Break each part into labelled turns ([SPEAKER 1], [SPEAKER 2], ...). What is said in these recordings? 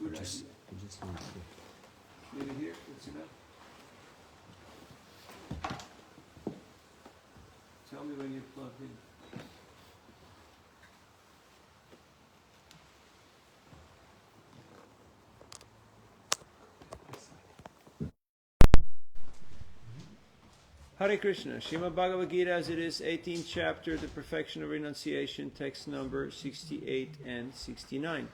[SPEAKER 1] Good idea. Leave it here, that's enough. Tell me when you plug in. Hare Krishna, Srimad Bhagavad Gita as it is, 18th chapter, the perfection of renunciation, text number 68 and 69.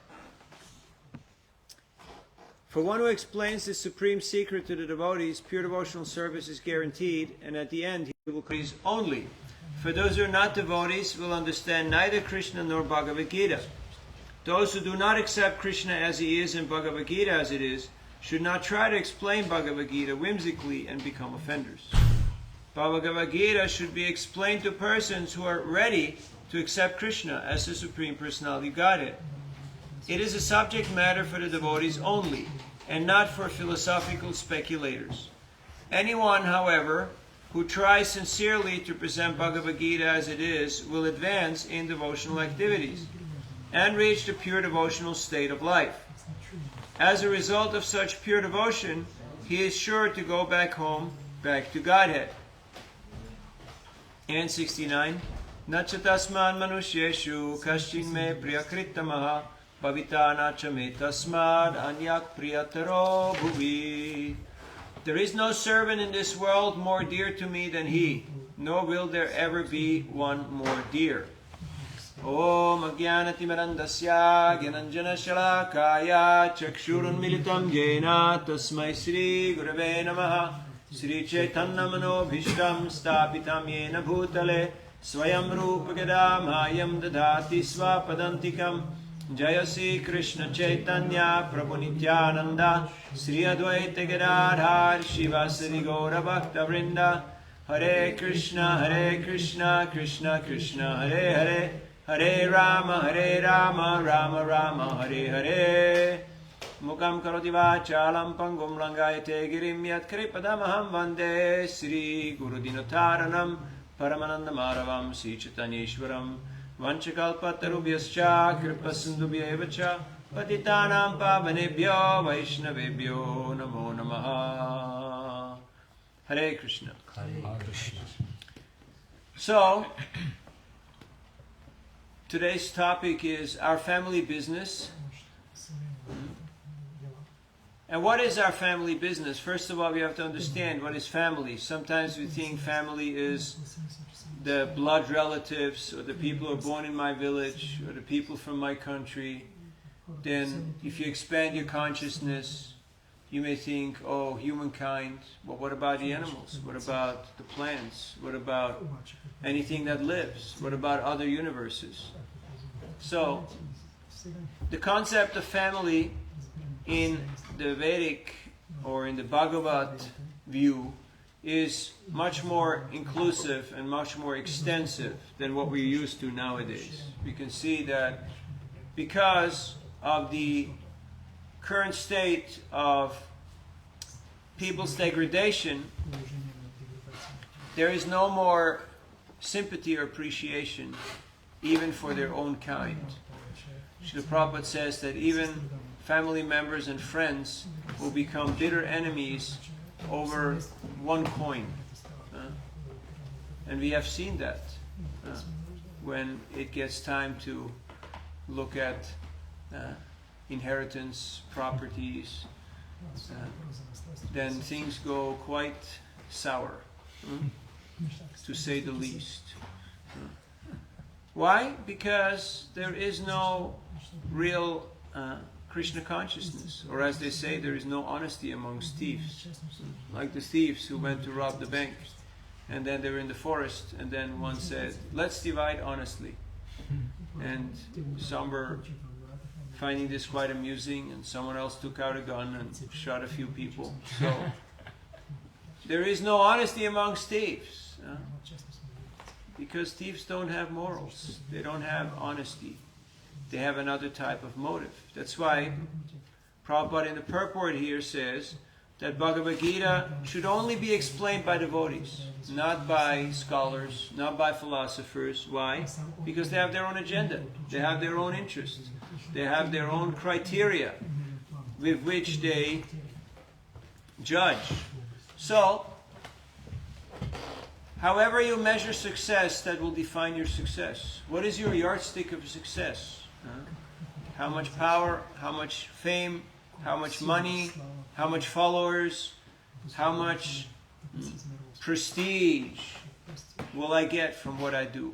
[SPEAKER 1] For one who explains the supreme secret to the devotees, pure devotional service is guaranteed, and at the end he will praise only. For those who are not devotees will understand neither Krishna nor Bhagavad Gita. Those who do not accept Krishna as he is and Bhagavad Gita as it is, should not try to explain Bhagavad Gita whimsically and become offenders. Bhagavad Gita should be explained to persons who are ready to accept Krishna as the Supreme Personality of Godhead. It is a subject matter for the devotees only, and not for philosophical speculators. Anyone, however, who tries sincerely to present Bhagavad Gita as it is, will advance in devotional activities, and reach the pure devotional state of life. As a result of such pure devotion, he is sure to go back home, back to Godhead. And 69, Nachatasman manusyeshu kaschin me priyakritamaha bhavita nacha me tasmad anyak priyataro bhuvi. There is no servant in this world more dear to me than he, nor will there ever be one more dear. Om Ajnanatimirandasya Gyananjana Shalakaya Chakshurun Militam Jena Tasmai Sri Gurave Namaha Sri Chaitanya Manobhishtam Stapitam Yena Bhutale Swayam Rupa Gadam Dadati Swapadantikam Jaya Sri Krishna Chaitanya Prabhu Nityananda Sri Advaita Gadadhar Shivasari Gaura Bhakta Vrinda Hare Krishna Krishna Krishna Hare Hare Hare Rama Rama Rama Hare Hare Mukam karoti vachalam pangum langayate girim yat kripadamaham vande Sri Guru Dinotaranam Paramananda Madhavam Sri Chaitanyeshwaram Vanchakalpatarubhyascha Kripasindubhyevacha Patitanam Pavanebhyo Vaishnavebhyo Namo Namaha. Hare Krishna.
[SPEAKER 2] Hare Krishna.
[SPEAKER 1] So, today's topic is our family business. And what is our family business? First of all, we have to understand what is family. Sometimes we think family is the blood relatives or the people who are born in my village or the people from my country. Then if you expand your consciousness, you may think, oh, humankind. But what about the animals? What about the plants? What about anything that lives? What about other universes? So, the concept of family in the Vedic or in the Bhagavad view is much more inclusive and much more extensive than what we're used to nowadays. We can see that because of the current state of people's degradation, there is no more sympathy or appreciation even for their own kind. Srila Prabhupada says that even family members and friends will become bitter enemies over one coin. And we have seen that when it gets time to look at inheritance, properties, then things go quite sour, to say the least. Why? Because there is no real Krishna consciousness, or as they say, there is no honesty amongst thieves. Like the thieves who went to rob the bank, and then they were in the forest, and then one said, let's divide honestly. And some were finding this quite amusing, and someone else took out a gun and shot a few people. So, there is no honesty amongst thieves. Because thieves don't have morals. They don't have honesty. They have another type of motive. That's why Prabhupada in the purport here says that Bhagavad Gita should only be explained by devotees, not by scholars, not by philosophers. Why? Because they have their own agenda. They have their own interests. They have their own criteria. with which they judge. So, however you measure success, that will define your success. What is your yardstick of success? How much power, how much fame, how much money, how much followers, how much prestige will I get from what I do?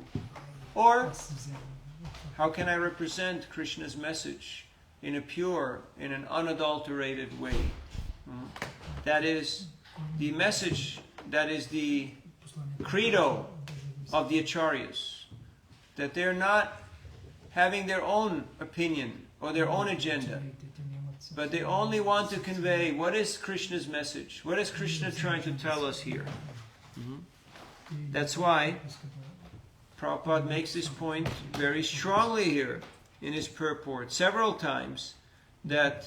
[SPEAKER 1] Or, how can I represent Krishna's message in a pure, in an unadulterated way? That is the message, that is the credo of the acharyas. That they're not having their own opinion or their own agenda, but they only want to convey what is Krishna's message. What is Krishna trying to tell us here? That's why Prabhupada makes this point very strongly here in his purport several times, that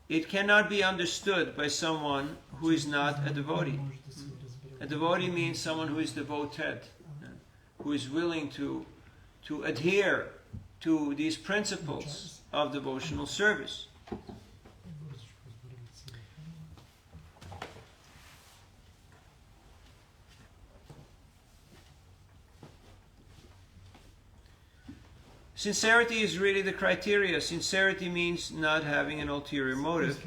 [SPEAKER 1] it cannot be understood by someone who is not a devotee. A devotee means someone who is devoted, who is willing to adhere to these principles of devotional service. Sincerity is really the criteria. Sincerity means not having an ulterior motive.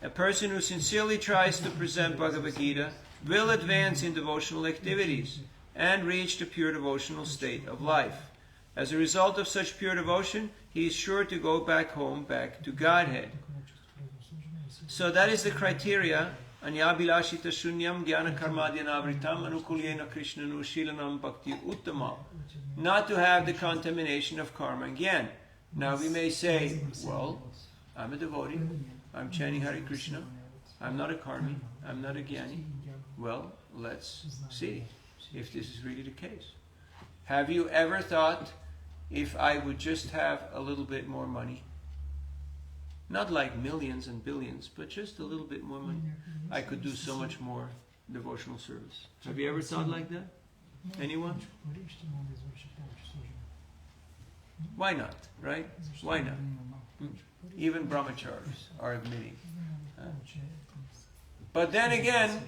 [SPEAKER 1] A person who sincerely tries to present Bhagavad Gita will advance in devotional activities and reach the pure devotional state of life. As a result of such pure devotion, he is sure to go back home, back to Godhead. So that is the criteria. Anyabhilashita shunyam jnana karmadyanavritam anukulyena krishnanushilanam bhakti uttama. Not to have the contamination of karma and jnana. Now we may say, well, I'm a devotee, I'm chanting Hare Krishna, I'm not a karmi, I'm not a jnani. Well, let's see if this is really the case. Have you ever thought, if I would just have a little bit more money, not like millions and billions, but just a little bit more money, I could do so much more devotional service? Have you ever thought like that? Anyone? Why not, right? Why not? Even brahmacharis are admitting. But then again,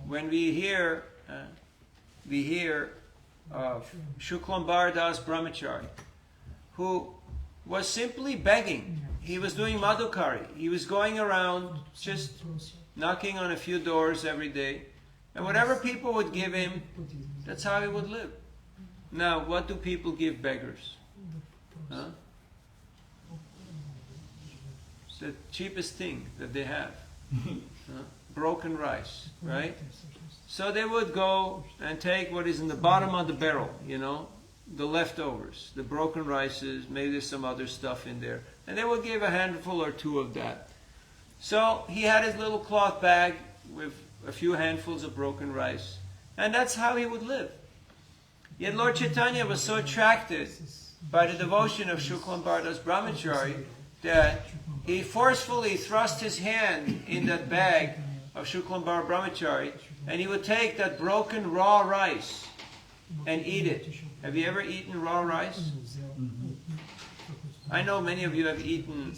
[SPEAKER 1] when we hear of Shuklambar Das Brahmachari, who was simply begging. He was doing madhukari. He was going around just knocking on a few doors every day. And whatever people would give him, that's how he would live. Now, what do people give beggars? Huh? It's the cheapest thing that they have. Broken rice, right? So they would go and take what is in the bottom of the barrel, the leftovers, the broken rices, maybe there's some other stuff in there. And they would give a handful or two of that. So he had his little cloth bag with a few handfuls of broken rice. And that's how he would live. Yet Lord Chaitanya was so attracted by the devotion of Shuklambar Das Brahmachari that he forcefully thrust his hand in that bag of Shuklambar Brahmachari, and he would take that broken raw rice and eat it. Have you ever eaten raw rice? I know many of you have eaten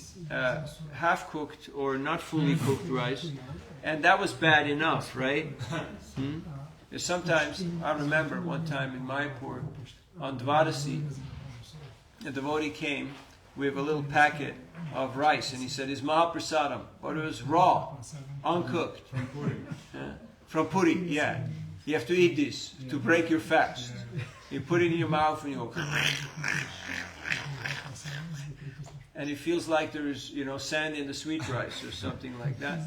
[SPEAKER 1] half-cooked or not fully cooked rice, and that was bad enough, right? Sometimes, I remember one time in Mayapur, on Dvadasi, a devotee came with a little packet of rice, and he said, "It's Mahaprasadam," but it was raw, uncooked. From Puri, yeah. You have to eat this to break your fast. You put it in your mouth and you go, and it feels like there's, sand in the sweet rice or something like that.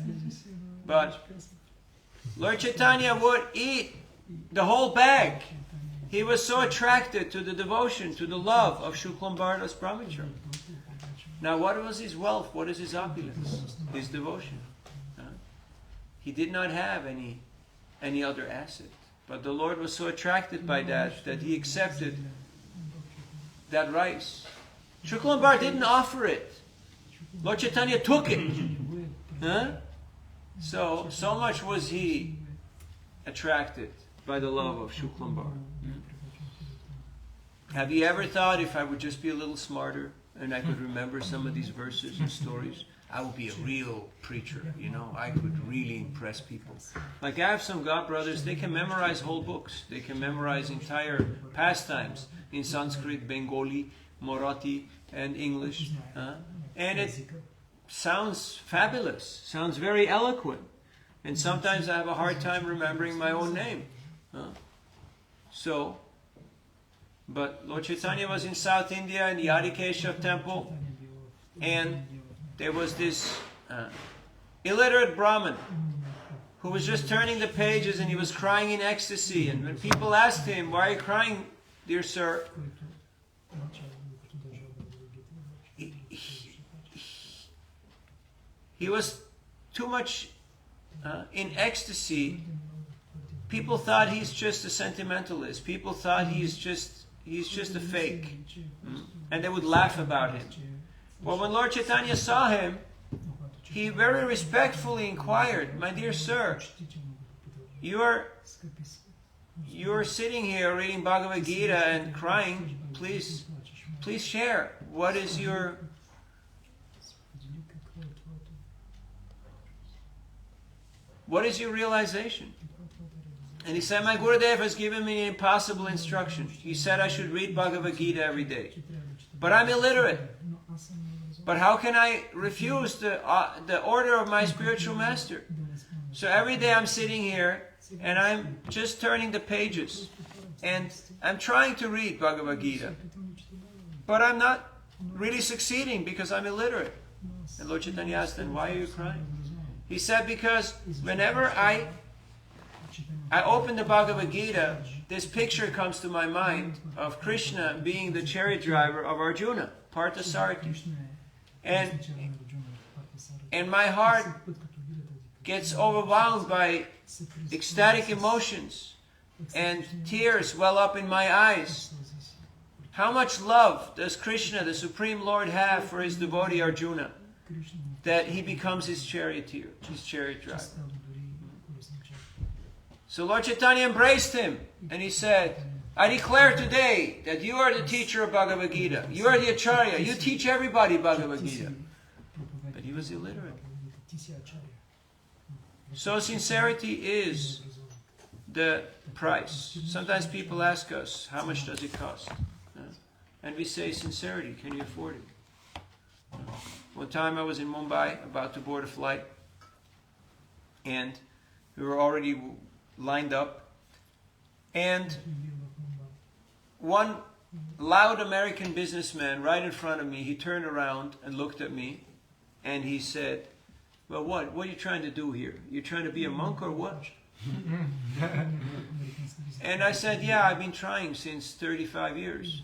[SPEAKER 1] But Lord Chaitanya would eat the whole bag. He was so attracted to the devotion, to the love of Shuklambar Das Brahmachari. Now, what was his wealth? What is his opulence? His devotion. He did not have any other asset. But the Lord was so attracted by that he accepted that rice. Shuklambar didn't offer it. Lord Chaitanya took it. So much was he attracted by the love of Shuklambar. Have you ever thought, if I would just be a little smarter, and I could remember some of these verses and stories, I would be a real preacher, you know. I could really impress people. Like I have some God brothers, they can memorize whole books. They can memorize entire pastimes in Sanskrit, Bengali, Marathi, and English. And it sounds fabulous, sounds very eloquent. And sometimes I have a hard time remembering my own name. But Lord Chaitanya was in South India in the Adikeshav temple, and there was this illiterate Brahmin who was just turning the pages and he was crying in ecstasy. And when people asked him, "Why are you crying, dear sir?" He was too much in ecstasy. People thought he's just a sentimentalist. People thought he's just a fake. And they would laugh about him. Well, when Lord Chaitanya saw him, he very respectfully inquired, "My dear sir, you are sitting here reading Bhagavad Gita and crying. Please share. What is your realization?" And he said, "My Gurudev has given me an impossible instruction. He said I should read Bhagavad Gita every day. But I'm illiterate. But how can I refuse the order of my spiritual master? So every day I'm sitting here and I'm just turning the pages. And I'm trying to read Bhagavad Gita. But I'm not really succeeding because I'm illiterate." And Lord Chaitanya asked him, "Why are you crying?" He said, "Because whenever I open the Bhagavad Gita, this picture comes to my mind of Krishna being the chariot driver of Arjuna, Parthasarathi. And my heart gets overwhelmed by ecstatic emotions, and tears well up in my eyes. How much love does Krishna, the Supreme Lord, have for his devotee Arjuna, that he becomes his charioteer, his chariot driver?" So Lord Chaitanya embraced him, and he said, "I declare today that you are the teacher of Bhagavad Gita. You are the Acharya. You teach everybody Bhagavad Gita." But he was illiterate. So sincerity is the price. Sometimes people ask us, "How much does it cost?" And we say, "Sincerity, can you afford it?" One time I was in Mumbai, about to board a flight, and we were already lined up, and one loud American businessman right in front of me, he turned around and looked at me, and he said, "Well, what are you trying to do here? You trying to be a monk or what?" And I said, "Yeah, I've been trying since 35 years.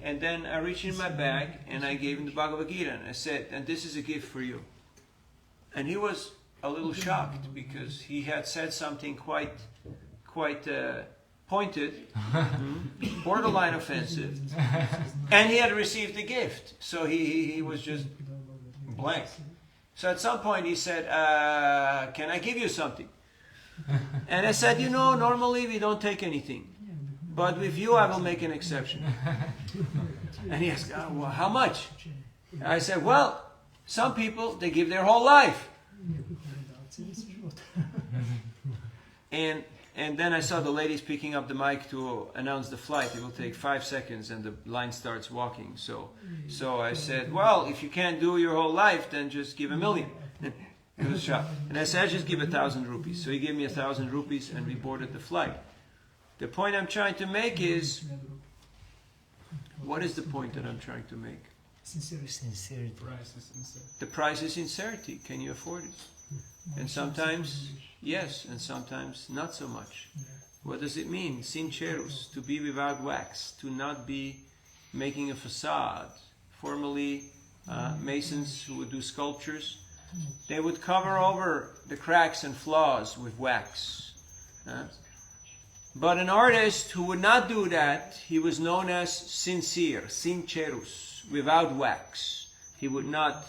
[SPEAKER 1] And then I reached in my bag and I gave him the Bhagavad Gita, and I said, "And this is a gift for you." And he was a little shocked because he had said something quite pointed, borderline offensive, and he had received the gift. So he was just blank. So at some point he said, "Can I give you something?" And I said, "Normally we don't take anything. But with you, I will make an exception." And he asked, "Well, how much?" I said, "Well, some people, they give their whole life." And then I saw the ladies picking up the mic to announce the flight. It will take 5 seconds and the line starts walking. So I said, "Well, if you can't do your whole life, then just give 1 million. He was shocked. And I said, "I'll just give 1,000 rupees. So he gave me 1,000 rupees and we boarded the flight. The point I'm trying to make is, what is the point that I'm trying to make?
[SPEAKER 2] Sincerity.
[SPEAKER 1] The price is sincerity. Can you afford it? And sometimes, yes, and sometimes not so much. What does it mean? Sincerus, to be without wax, to not be making a facade. Formerly, masons who would do sculptures, they would cover over the cracks and flaws with wax. But an artist who would not do that, he was known as sincere, sincerus, without wax. He would not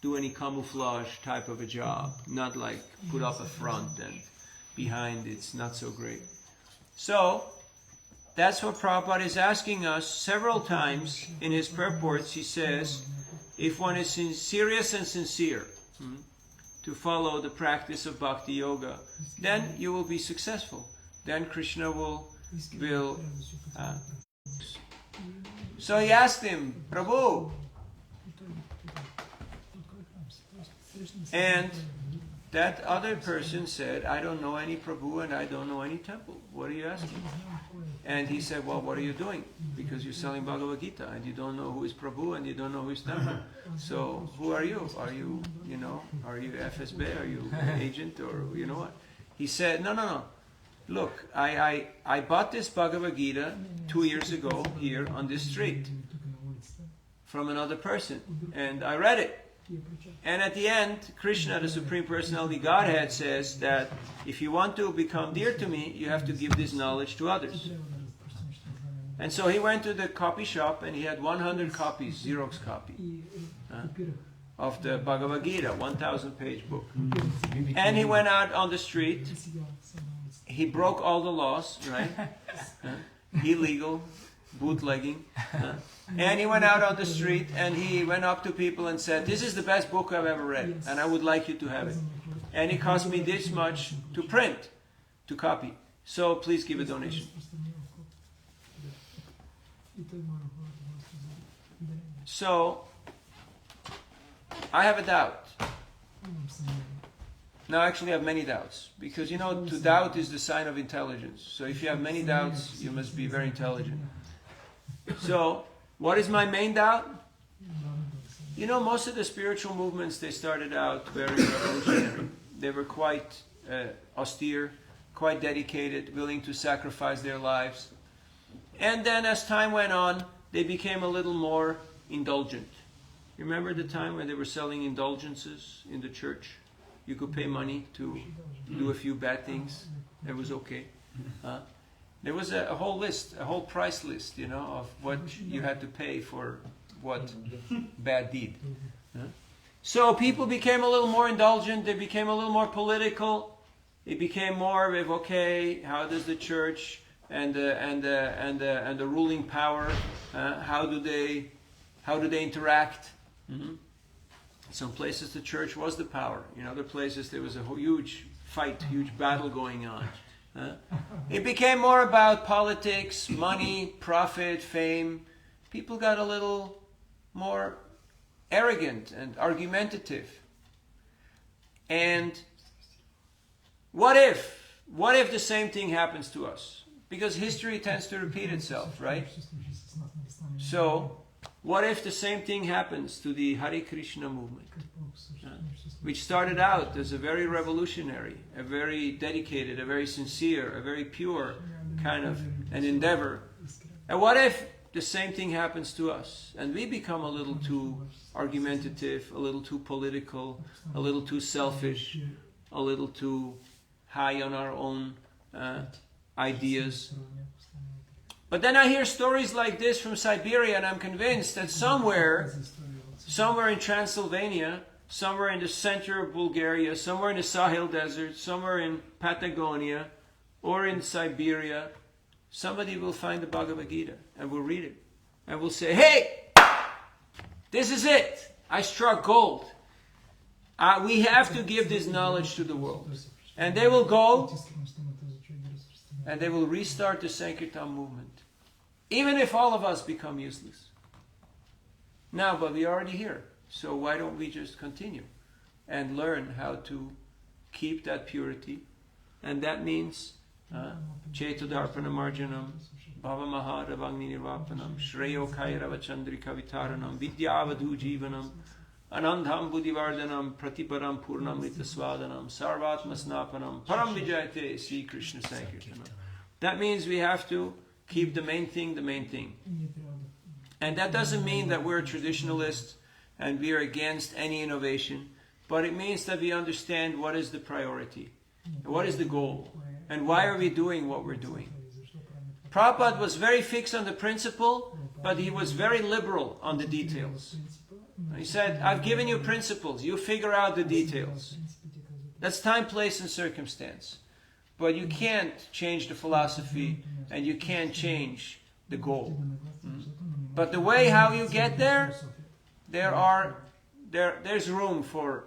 [SPEAKER 1] do any camouflage type of a job, not like put up a front and behind it's not so great. So, that's what Prabhupada is asking us several times in his purports. He says, if one is serious and sincere to follow the practice of bhakti yoga, then you will be successful. Then Krishna will so he asked him, Prabhu, and that other person said, I don't know any Prabhu and I don't know any temple. What are you asking? And he said, well, what are you doing? Because you're selling Bhagavad Gita and you don't know who is Prabhu and you don't know who is temple. So who are you? Are you FSB? Are you an agent or you know what? He said, no. Look, I bought this Bhagavad Gita 2 years ago here on this street from another person. And I read it. And at the end, Krishna, the Supreme Personality Godhead, says that if you want to become dear to me, you have to give this knowledge to others. And so he went to the copy shop and he had 100 copies, Xerox copy, of the Bhagavad Gita, 1,000-page book. And he went out on the street. He broke all the laws, right? Illegal, bootlegging. And he went out on the street and he went up to people and said, this is the best book I've ever read and I would like you to have it. And it cost me this much to print, to copy. So please give a donation. So, I have a doubt. Now actually I have many doubts. Because to doubt is the sign of intelligence. So if you have many doubts, you must be very intelligent. So, what is my main doubt? Most of the spiritual movements, they started out very revolutionary. They were quite austere, quite dedicated, willing to sacrifice their lives. And then as time went on, they became a little more indulgent. You remember the time when they were selling indulgences in the church? You could pay money to do a few bad things. It was okay. There was a whole list, a whole price list, of what you had to pay for what bad deed. So people became a little more indulgent. They became a little more political. It became more of okay, how does the church and the ruling power, how do they interact? Some places the church was the power. In other places there was a huge fight, huge battle going on. It became more about politics, money, profit, fame. People got a little more arrogant and argumentative. And what if the same thing happens to us? Because history tends to repeat itself, right? So, what if the same thing happens to the Hare Krishna movement? Which started out as a very revolutionary, a very dedicated, a very sincere, a very pure kind of an endeavor. And what if the same thing happens to us and we become a little too argumentative, a little too political, a little too selfish, a little too high on our own ideas? But then I hear stories like this from Siberia and I'm convinced that somewhere in Transylvania, somewhere in the center of Bulgaria, somewhere in the Sahel Desert, somewhere in Patagonia, or in Siberia, somebody will find the Bhagavad Gita and will read it. And will say, hey, this is it. I struck gold. We have to give this knowledge to the world. And they will go and they will restart the Sankirtan movement. Even if all of us become useless. Now, but we're already here. So why don't we just continue and learn how to keep that purity? And that means Chetodarpana Marjanam, Bhava Mahadavagni Nirvapanam, Shreyo Kairava Chandrika Vitaranam, Vidyavadhu Jivanam, Anandham Buddhivardhanam, Pratiparam Purnam Ritaswadanam, Sarvatma Snapanam, Param Vijayate, Sri Krishna Sankirtanam. That means we have to keep the main thing the main thing. And that doesn't mean that we're traditionalists and we are against any innovation, but it means that we understand what is the priority, what is the goal, and why are we doing what we're doing. Prabhupada was very fixed on the principle, but he was very liberal on the details. He said, I've given you principles, you figure out the details. That's time, place, and circumstance. but you can't change the philosophy and you can't change the goal. But the way how you get there, there's room for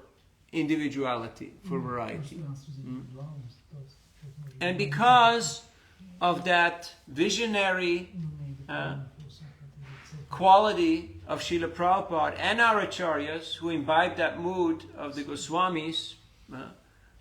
[SPEAKER 1] individuality, for variety. And because of that visionary quality of Srila Prabhupada and our acharyas who imbibed that mood of the Goswamis,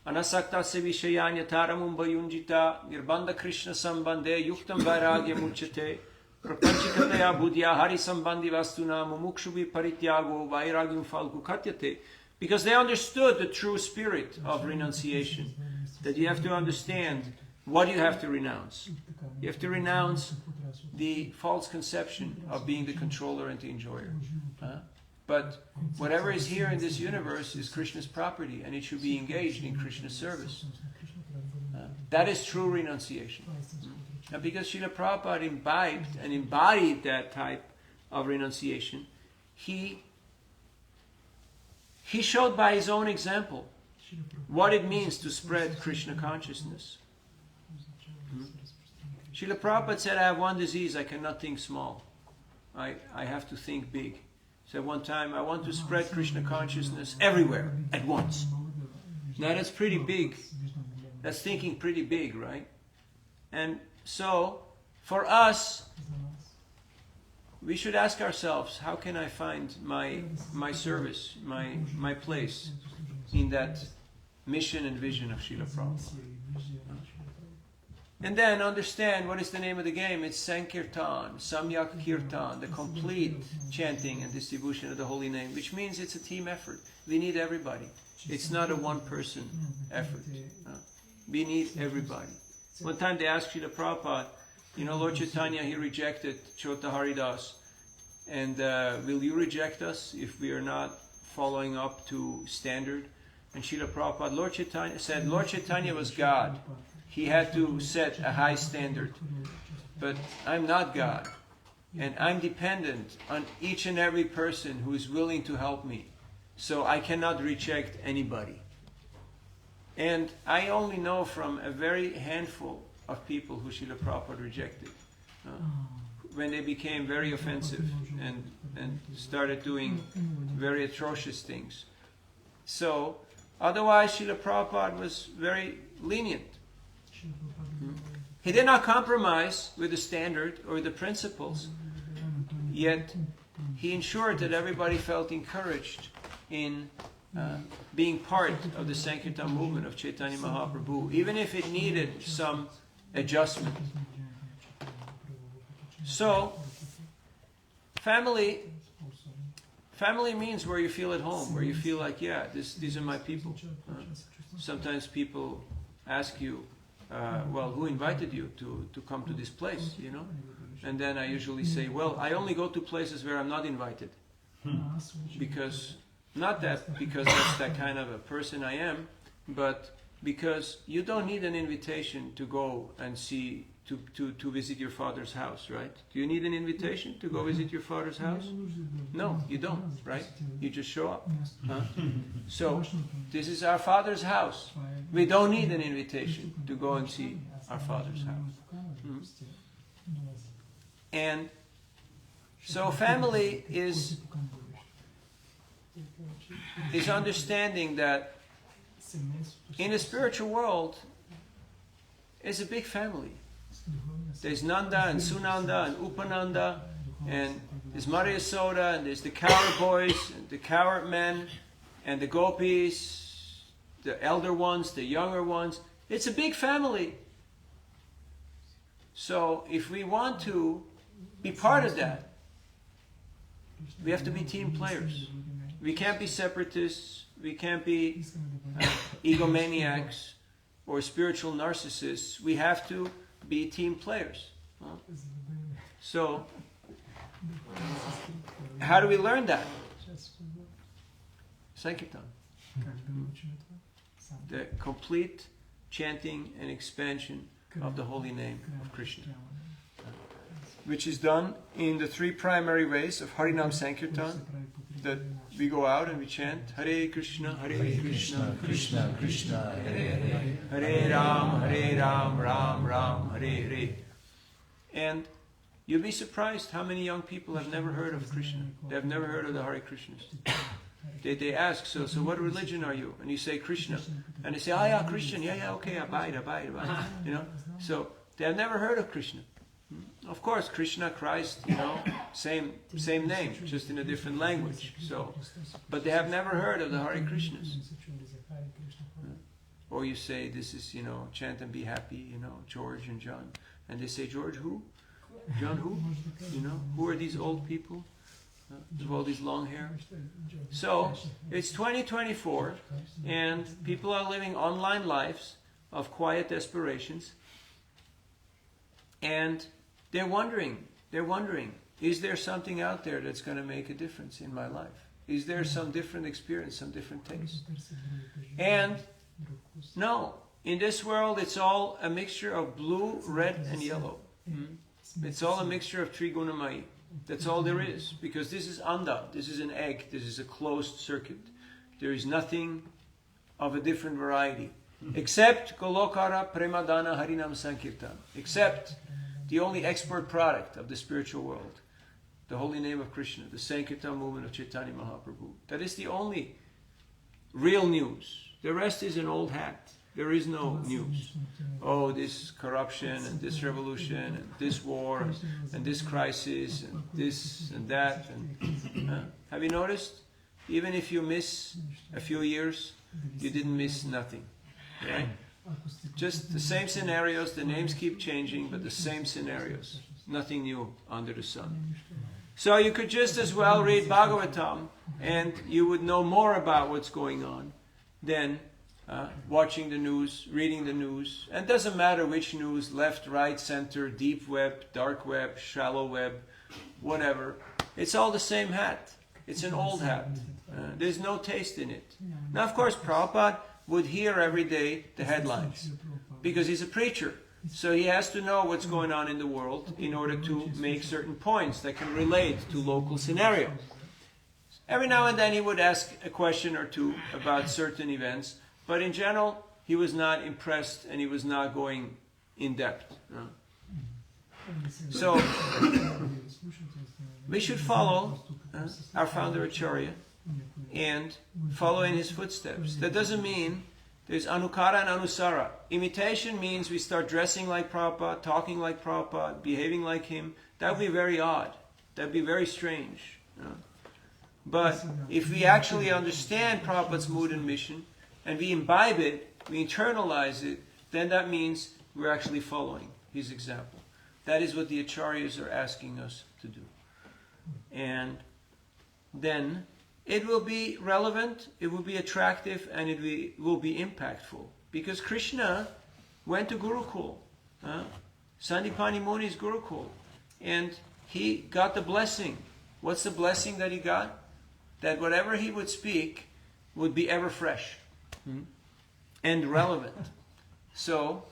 [SPEAKER 1] Anasakta se vishayanya taramum bayunjita nirbandha Krishna sambandhe yuktam vairagya muchyate prapanchikataya buddhya hari sambandhi vastuna mumukshubi parityago vairagyam falgu katyate. Because they understood the true spirit of renunciation, that you have to understand what you have to renounce. You have to renounce the false conception of being the controller and the enjoyer. But whatever is here in this universe is Krishna's property, and it should be engaged in Krishna's service. That is true renunciation. And because Srila Prabhupada imbibed and embodied that type of renunciation, he showed by his own example what it means to spread Krishna consciousness. Srila Prabhupada said, I have one disease, I cannot think small. I have to think big. He said one time, I want to spread Krishna consciousness everywhere at once. Now that's pretty big. That's thinking pretty big, right? And so, for us, we should ask ourselves, how can I find my service, my place in that mission and vision of Srila Prabhupada? And then understand what is the name of the game. It's Sankirtan, Samyak Kirtan, the complete chanting and distribution of the holy name, which means it's a team effort. We need everybody. It's not a one-person effort. We need everybody. One time they asked Srila Prabhupada, Lord Chaitanya, he rejected Chota Haridas, and will you reject us if we are not following up to standard? And Srila Prabhupada, Lord Chaitanya said, Lord Chaitanya was God. He had to set a high standard. But I'm not God. And I'm dependent on each and every person who is willing to help me. So I cannot reject anybody. And I only know from a very handful of people who Srila Prabhupada rejected. When they became very offensive and started doing very atrocious things. So, otherwise Srila Prabhupada was very lenient. He did not compromise with the standard or the principles, yet he ensured that everybody felt encouraged in being part of the Sankirtan movement of Chaitanya Mahaprabhu, even if it needed some adjustment. So, family means where you feel at home, where you feel like, yeah, these are my people. Sometimes people ask you, well, who invited you to come to this place, And then I usually say, well, I only go to places where I'm not invited. Because that's that kind of a person I am, but because you don't need an invitation to go and see, to visit your father's house, right? Do you need an invitation to go visit your father's house? No, you don't, right? You just show up. So, this is our father's house. We don't need an invitation to go and see our father's house. And so family is understanding that in the spiritual world, it's a big family. There's Nanda and Sunanda and Upananda, and there's Maria Soda, and there's the cowherd boys, and the cowherd men, and the gopis, the elder ones, the younger ones. It's a big family. So if we want to be part of that, we have to be team players. We can't be separatists, we can't be egomaniacs or spiritual narcissists. We have to be team players. So, how do we learn that? Sankirtan. The complete chanting and expansion of the holy name of Krishna, which is done in the three primary ways of Harinam Sankirtan, that we go out and we chant Hare Krishna, Krishna Krishna, Hare Ram, Ram Ram, Hare Hare. And you'll be surprised how many young people have never heard of Krishna. They have never heard of the Hare Krishnas. They ask, so what religion are you? And you say Krishna. And they say, oh yeah, Christian, yeah, okay, abide. You know? So they have never heard of Krishna. Of course, Krishna, Christ, you know, same name, just in a different language. So, but they have never heard of the Hare Krishnas. Or you say, this is, you know, chant and be happy, you know, George and John. And they say, George who? John who? You know, who are these old people? With all these long hair. So, it's 2024, and people are living online lives of quiet aspirations. And they're wondering, is there something out there that's going to make a difference in my life? Is there some different experience, some different taste? And no, in this world it's all a mixture of blue, red and yellow. It's all a mixture of trigunamai. That's all there is. Because this is anda, this is an egg, this is a closed circuit. There is nothing of a different variety. Except Golokara Premadana Harinam Sankirtan. Except the only export product of the spiritual world. The holy name of Krishna, the Sankirtan movement of Chaitanya Mahaprabhu. That is the only real news. The rest is an old hat. There is no news. Oh, this corruption and this revolution and this war and this crisis and this and that. And, have you noticed? Even if you miss a few years, you didn't miss nothing. Right? Just the same scenarios, the names keep changing, but the same scenarios. Nothing new under the sun. So you could just as well read Bhagavatam and you would know more about what's going on than watching the news, reading the news. And it doesn't matter which news, left, right, center, deep web, dark web, shallow web, whatever. It's all the same hat. It's an old hat. There's no taste in it. Now, of course, Prabhupada would hear every day the headlines because he's a preacher. So he has to know what's going on in the world in order to make certain points that can relate to local scenarios. Every now and then he would ask a question or two about certain events, but in general he was not impressed and he was not going in depth. So we should follow our founder Acharya and follow in his footsteps. That doesn't mean there's anukara and anusara. Imitation means we start dressing like Prabhupada, talking like Prabhupada, behaving like him. That would be very odd. That would be very strange. But if we actually understand Prabhupada's mood and mission, and we imbibe it, we internalize it, then that means we're actually following his example. That is what the Acharyas are asking us to do. And then it will be relevant, it will be attractive, and it will be impactful. Because Krishna went to Gurukul, Sandipani Muni's Gurukul, and he got the blessing. What's the blessing that he got? That whatever he would speak would be ever fresh and relevant. So,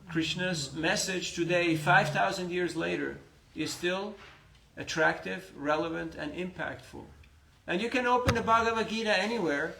[SPEAKER 1] Krishna's message today, 5,000 years later, is still attractive, relevant, and impactful. And you can open the Bhagavad Gita anywhere